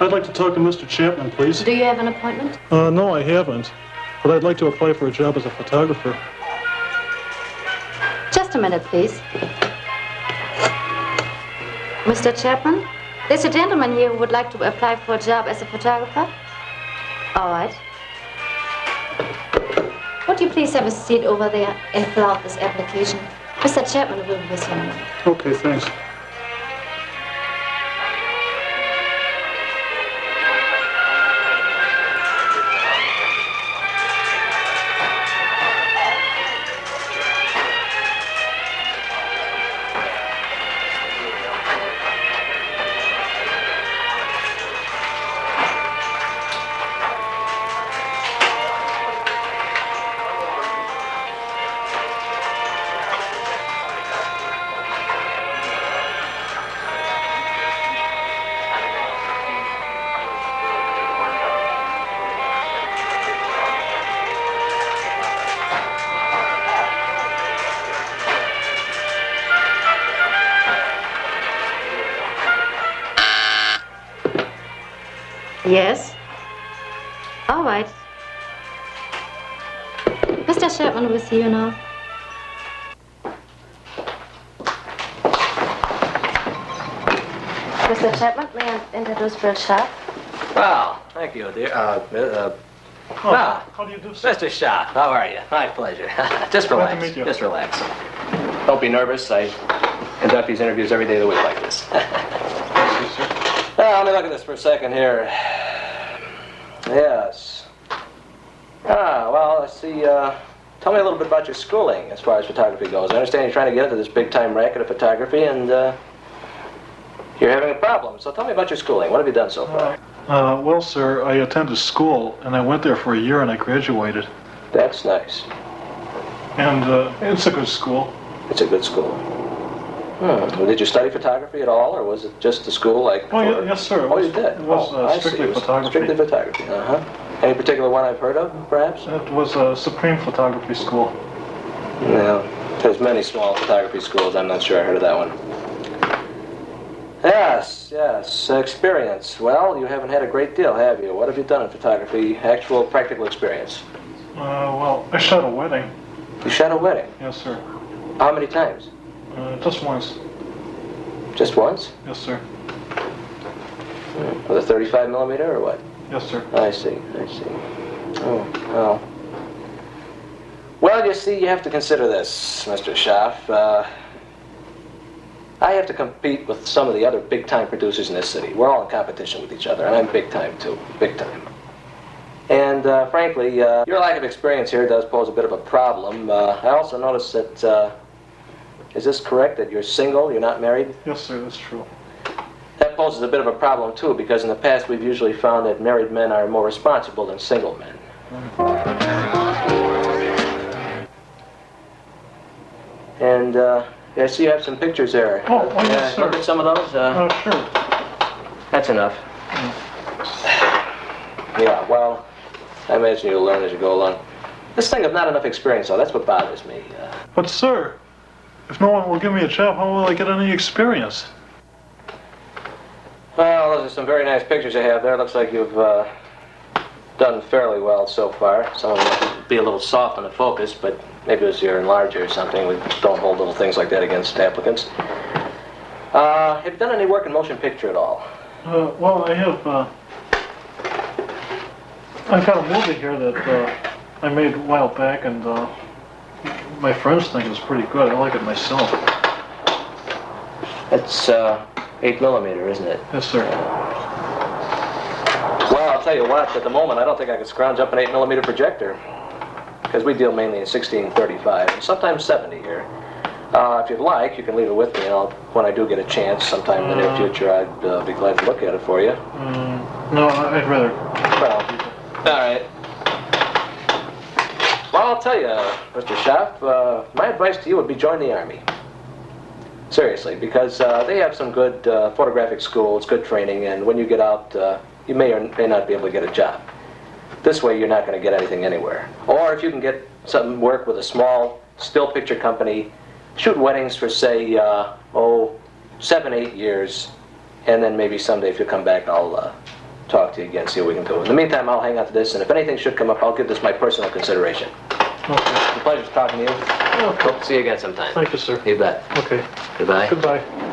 I'd like to talk to Mr. Chapman, please. Do you have an appointment? No, I haven't. But I'd like to apply for a job as a photographer. Just a minute, please. Mr. Chapman, there's a gentleman here who would like to apply for a job as a photographer. All right. Would you please have a seat over there and fill out this application? Mr. Chapman will be with you in a minute. Okay, thanks. Yes? All right. Mr. Chapman will see you now. Mr. Chapman, may I introduce Fred Schaff? Well, thank you, dear. How do you do, sir? Mr. Schaff, how are you? My pleasure. Just relax. Glad to meet you. Just relax. Don't be nervous. I conduct these interviews every day of the week like this. Well, let me look at this for a second here. Yes. Well, let's see. Tell me a little bit about your schooling as far as photography goes. I understand you're trying to get into this big-time racket of photography, and you're having a problem. So tell me about your schooling. What have you done so far? Well, sir, I attended school, and I went there for a year, and I graduated. That's nice. And it's a good school. It's a good school. Well, did you study photography at all, or was it just a school like? Oh, yes, sir. Oh, you did. It was strictly photography. Strictly photography. Any particular one I've heard of, perhaps? It was a Supreme Photography School. Yeah, there's many small photography schools. I'm not sure I heard of that one. Yes. Experience. Well, you haven't had a great deal, have you? What have you done in photography? Actual practical experience. Well, I shot a wedding. You shot a wedding? Yes, sir. How many times? Just once. Just once? Yes, sir. With a 35 millimeter or what? Yes, sir. I see. Oh, well. Well, you see, you have to consider this, Mr. Schaff. I have to compete with some of the other big-time producers in this city. We're all in competition with each other, and I'm big-time, too. Big-time. And, frankly, your lack of experience here does pose a bit of a problem. I also noticed that, is this correct, that you're single, you're not married? Yes, sir, that's true. That poses a bit of a problem, too, because in the past we've usually found that married men are more responsible than single men. And, I see you have some pictures there. Oh, yes, sir. Look at some of those. Sure. That's enough. Yeah, well, I imagine you'll learn as you go along. This thing of not enough experience, though, that's what bothers me. But, sir, if no one will give me a job, how will I get any experience? Well, those are some very nice pictures you have there. Looks like you've done fairly well so far. Some of them might be a little soft on the focus, but maybe it was your enlarger or something. We don't hold little things like that against applicants. Have you done any work in motion picture at all? Well, I have, I've got a movie here that I made a while back, and my friends think it's pretty good. I like it myself. It's 8 millimeter, isn't it? Yes, sir. Well, I'll tell you what, at the moment, I don't think I could scrounge up an 8 millimeter projector. Because we deal mainly in 16-35, and sometimes 70 here. If you'd like, you can leave it with me, and when I do get a chance, sometime in the near future, I'd be glad to look at it for you. No, I'd rather... Well, all right. Well, I'll tell you, Mr. Schaff, my advice to you would be join the Army. Seriously, because they have some good photographic schools, good training, and when you get out, you may or may not be able to get a job. This way, you're not going to get anything anywhere. Or if you can get some work with a small still picture company, shoot weddings for, say, 7, 8 years, and then maybe someday if you come back, I'll talk to you again, see what we can do. In the meantime, I'll hang on to this, and if anything should come up, I'll give this my personal consideration. Okay. It's a pleasure talking to you. Okay. Hope to see you again sometime. Thank you, sir. You bet. Okay. Goodbye. Goodbye.